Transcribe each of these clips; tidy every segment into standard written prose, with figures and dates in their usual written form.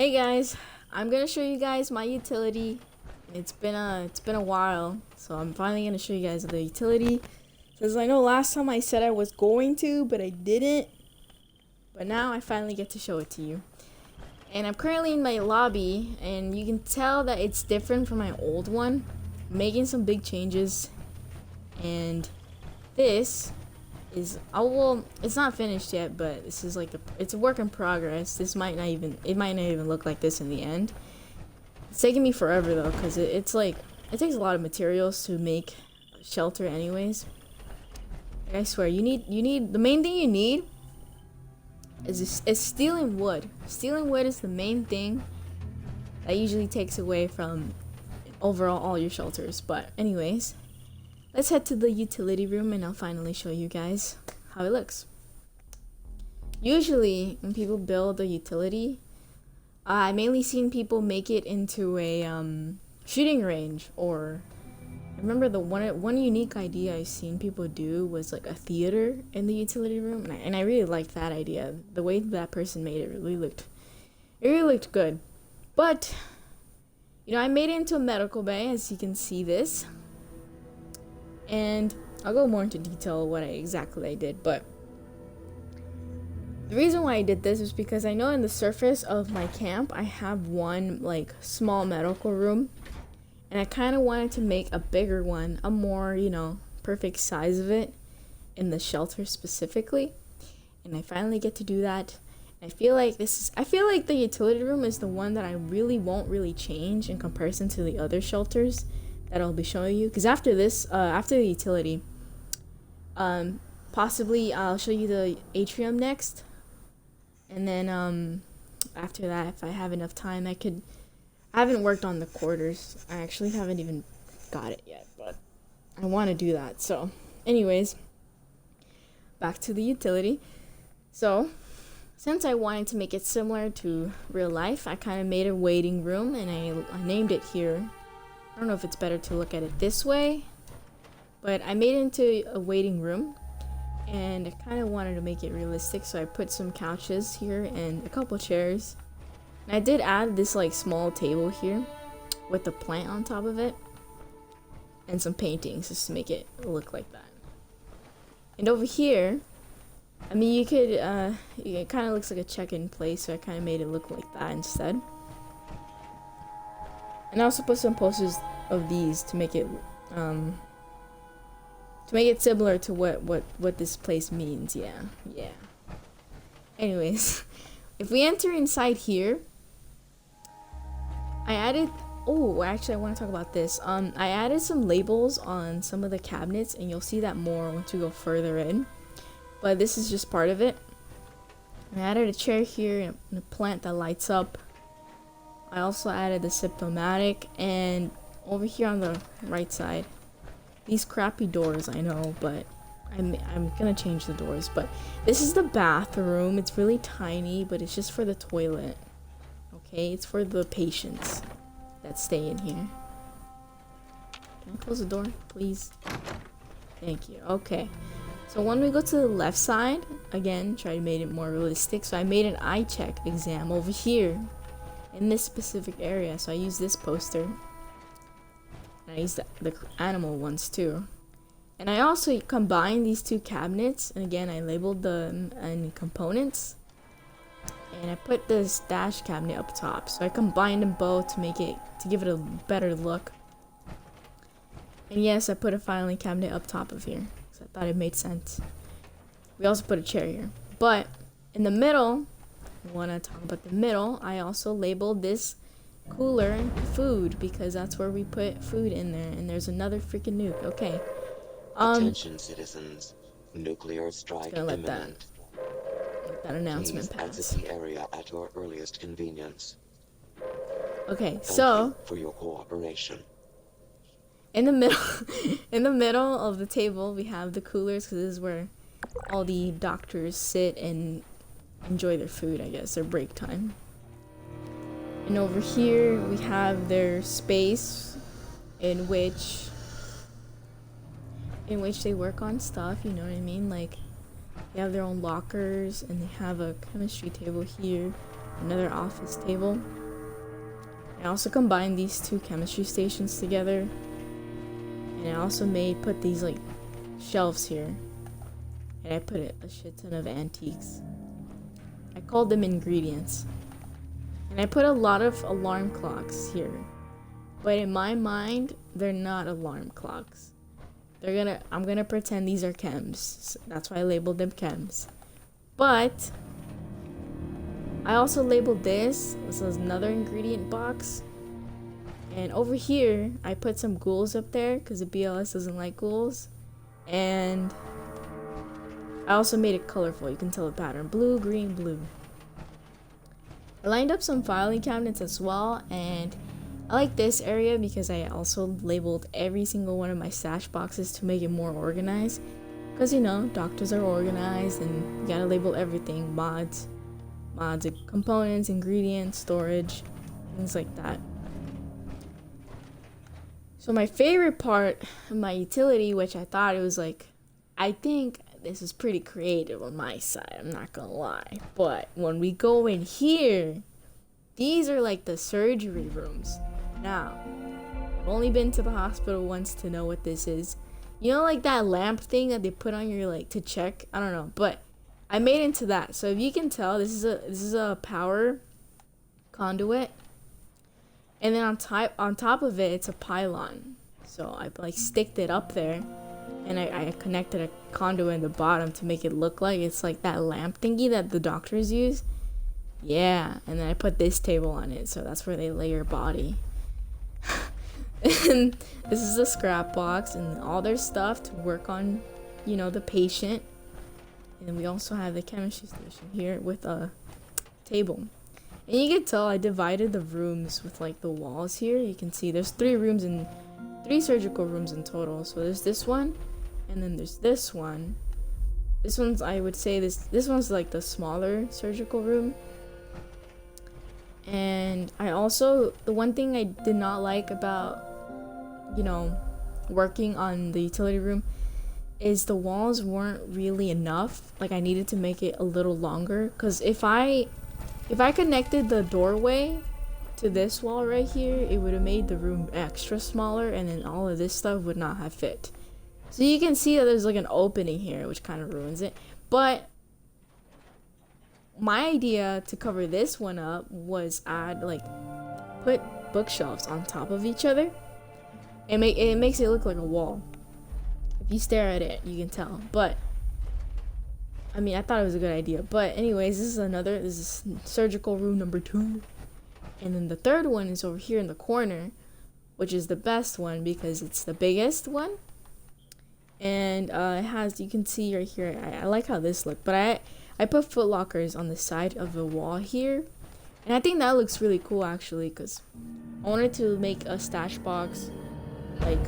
Hey guys, I'm gonna show you guys my utility. It's been a while, so I'm finally gonna show you guys the utility. Because I know last time I said I was going to, but I didn't. But now I finally get to show it to you. And I'm currently in my lobby, and you can tell that it's different from my old one. I'm making some big changes, and this is well, it's not finished yet, but this is like it's a work in progress. It might not even look like this in the end. It's taking me forever though, because it's like it takes a lot of materials to make a shelter anyways. Like, I swear, you need the main thing you need is steel and wood. Steel and wood is the main thing that usually takes away from overall all your shelters. But anyways, let's head to the utility room and I'll finally show you guys how it looks. Usually when people build a utility, I mainly seen people make it into a shooting range, or I remember the one unique idea I've seen people do was like a theater in the utility room, and I really liked that idea. The way that person made it really looked good. But I made it into a medical bay, as you can see this. And I'll go more into detail what exactly I did, but the reason why I did this is because I know in the surface of my camp I have one like small medical room, and I kind of wanted to make a bigger one, a more perfect size of it in the shelter specifically, and I finally get to do that. I feel like the utility room is the one that I won't really change in comparison to the other shelters that I'll be showing you, because after this, after the utility, possibly I'll show you the atrium next, and then after that, if I have enough time, I haven't worked on the quarters. I actually haven't even got it yet, but I want to do that. So anyways, back to the utility. So since I wanted to make it similar to real life, I kind of made a waiting room, and I named it here. I don't know if it's better to look at it this way, but I made it into a waiting room, and I kind of wanted to make it realistic, so I put some couches here and a couple chairs. And I did add this like small table here with a plant on top of it and some paintings just to make it look like that. And over here, I mean, it kind of looks like a check-in place, so I kind of made it look like that instead. And I also put some posters of these to make it similar to what this place means. Yeah. Anyways, if we enter inside here, I added. Oh, actually, I want to talk about this. I added some labels on some of the cabinets, and you'll see that more once we go further in. But this is just part of it. I added a chair here and a plant that lights up. I also added the symptomatic, and over here on the right side, these crappy doors, I know, but I'm gonna change the doors. But this is the bathroom. It's really tiny, but it's just for the toilet. Okay, it's for the patients that stay in here. Can I close the door, please? Thank you. Okay. So when we go to the left side, again, try to make it more realistic. So I made an eye check exam over here in this specific area. So I used this poster. And I used the animal ones too. And I also combined these two cabinets. And again, I labeled them and components. And I put this dash cabinet up top. So I combined them both to give it a better look. And yes, I put a filing cabinet up top of here. So I thought it made sense. We also put a chair here. But in the middle, I want to talk about the middle. I also labeled this cooler food, because that's where we put food in there. And there's another freaking nuke. Okay. Attention citizens. Nuclear strike Let imminent. that announcement Please pass. exit the area at your earliest convenience. Okay, Thank so you for your cooperation. in the middle of the table, we have the coolers, because this is where all the doctors sit and enjoy their food, I guess, their break time. And over here, we have their space in which they work on stuff, you know what I mean? Like, they have their own lockers, and they have a chemistry table here. another office table. I also combined these two chemistry stations together, and I also put these like shelves here, and I put a shit ton of antiques. I called them ingredients, and I put a lot of alarm clocks here, but in my mind they're not alarm clocks. I'm gonna pretend these are chems, so that's why I labeled them chems. But I also labeled this is another ingredient box. And over here, I put some ghouls up there because the BLS doesn't like ghouls. And I also made it colorful. You can tell the pattern. Blue, green, blue. I lined up some filing cabinets as well. And I like this area because I also labeled every single one of my stash boxes to make it more organized. Because, you know, doctors are organized and you gotta label everything. Mods, components, ingredients, storage, things like that. So my favorite part of my utility, which I thought it was like, I think this is pretty creative on my side, I'm not gonna lie. But when we go in here, these are like the surgery rooms. Now, I've only been to the hospital once to know what this is. You know, like that lamp thing that they put on your, like, to check? I don't know, but I made into that. So if you can tell, this is a power conduit, and then on top of it, it's a pylon. So I like sticked it up there, and I connected a conduit in the bottom to make it look like it's like that lamp thingy that the doctors use. Yeah, and then I put this table on it, so that's where they lay your body. And this is a scrap box and all their stuff to work on, you know, the patient. And then we also have the chemistry station here with a table. And you can tell I divided the rooms with like the walls here. You can see there's 3 surgical rooms in total. So there's this one, and then there's this one. This one's, I would say this one's like the smaller surgical room. And I also, the one thing I did not like about, you know, working on the utility room is the walls weren't really enough. Like I needed to make it a little longer, because if I connected the doorway to this wall right here, it would have made the room extra smaller, and then all of this stuff would not have fit. So you can see that there's like an opening here, which kind of ruins it. But my idea to cover this one up was put bookshelves on top of each other. It makes it look like a wall. If you stare at it, you can tell. But I mean, I thought it was a good idea. But anyways, this is surgical room number 2. And then the third one is over here in the corner, which is the best one because it's the biggest one. And it has, you can see right here, I like how this looked. But I put foot lockers on the side of the wall here. And I think that looks really cool actually, because I wanted to make a stash box like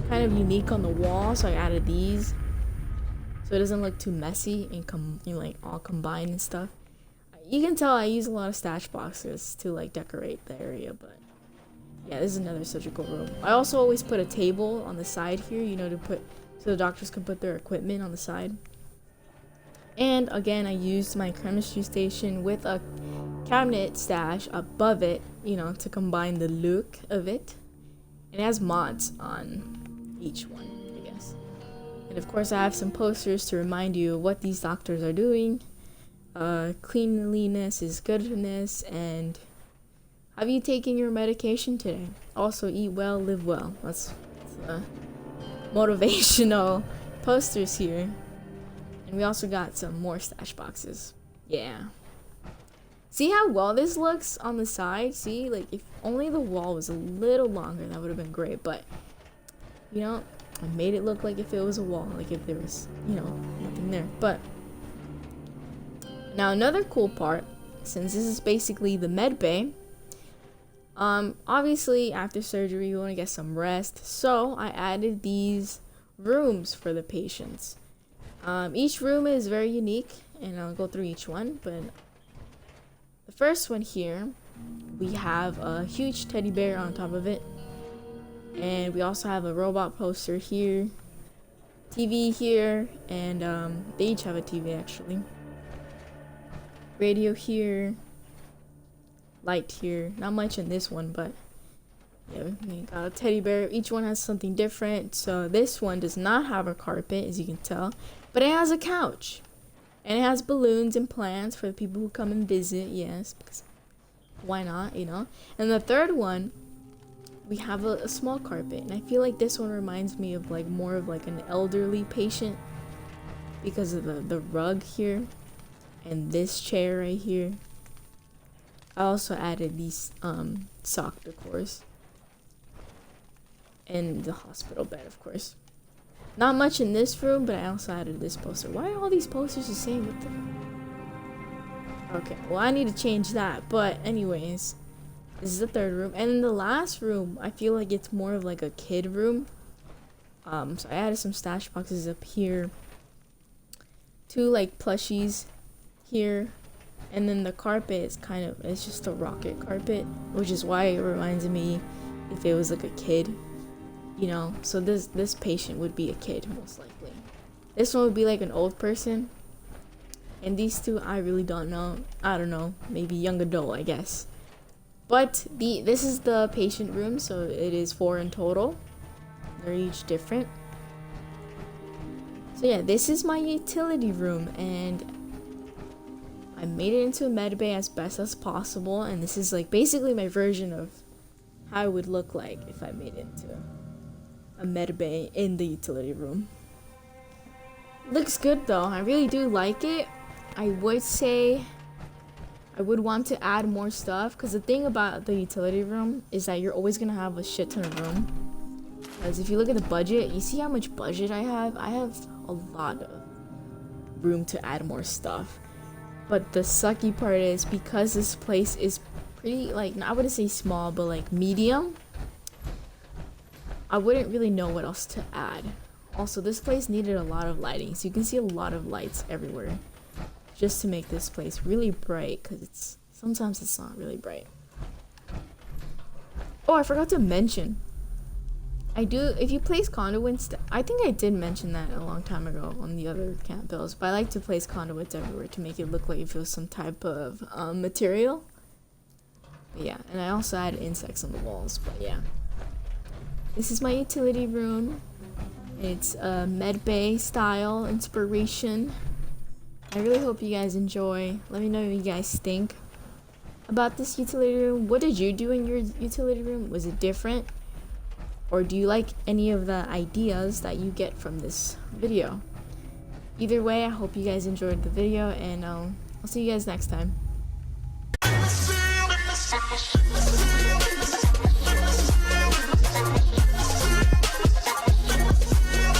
kind of unique on the wall, so I added these so it doesn't look too messy and like all combined and stuff. You can tell I use a lot of stash boxes to like decorate the area. But yeah, this is another surgical room. I also always put a table on the side here, you know, so the doctors can put their equipment on the side. And again, I used my chemistry station with a cabinet stash above it, you know, to combine the look of it. And it has mods on each one, I guess. And of course, I have some posters to remind you of what these doctors are doing. Cleanliness is goodness, and have you taken your medication today? Also, eat well, live well. That's motivational posters here. And we also got some more stash boxes. Yeah. See how well this looks on the side? See, like if only the wall was a little longer, that would have been great. But, you know, I made it look like if it was a wall, like if there was, you know, nothing there. But now another cool part, since this is basically the medbay, obviously after surgery you want to get some rest. So I added these rooms for the patients. Each room is very unique, and I'll go through each one. But the first one here, we have a huge teddy bear on top of it, and we also have a robot poster here, TV here, and they each have a TV actually, radio here, light here. Not much in this one, but yeah, we got a teddy bear. Each one has something different. So this one does not have a carpet, as you can tell, but it has a couch. And it has balloons and plants for the people who come and visit. Yes, because why not, you know? And the third one, we have a small carpet. And I feel like this one reminds me of like more of like an elderly patient because of the rug here and this chair right here. I also added these sock decors and the hospital bed, of course. Not much in this room, but I also added this poster. Why are all these posters the same? Okay, well, I need to change that. But anyways, this is the third room. And in the last room, I feel like it's more of like a kid room. So I added some stash boxes up here. 2 like plushies here. And then the carpet is it's just a rocket carpet, which is why it reminds me if it was like a kid. You know, so this patient would be a kid most likely. This one would be like an old person. And these two, I really don't know. I don't know, maybe young adult, I guess. But this is the patient room, so it is 4 in total. They're each different. So yeah, this is my utility room, and I made it into a medbay as best as possible. And this is like basically my version of how it would look like if I made it into a medbay in the utility room. Looks good though. I really do like it. I would say I would want to add more stuff, because the thing about the utility room is that you're always gonna have a shit ton of room. Because if you look at the budget, you see how much budget I have? I have a lot of room to add more stuff. But the sucky part is, because this place is pretty, like, I wouldn't say small, but like medium, I wouldn't really know what else to add. Also, this place needed a lot of lighting, so you can see a lot of lights everywhere just to make this place really bright, because sometimes it's not really bright. Oh, I forgot to mention, if you place conduits, I think I did mention that a long time ago on the other camp bills, but I like to place conduits everywhere to make it look like it was some type of material. But yeah, and I also add insects on the walls, but yeah. This is my utility room. It's a medbay style inspiration. I really hope you guys enjoy. Let me know what you guys think about this utility room. What did you do in your utility room? Was it different? Or do you like any of the ideas that you get from this video? Either way, I hope you guys enjoyed the video, and I'll see you guys next time.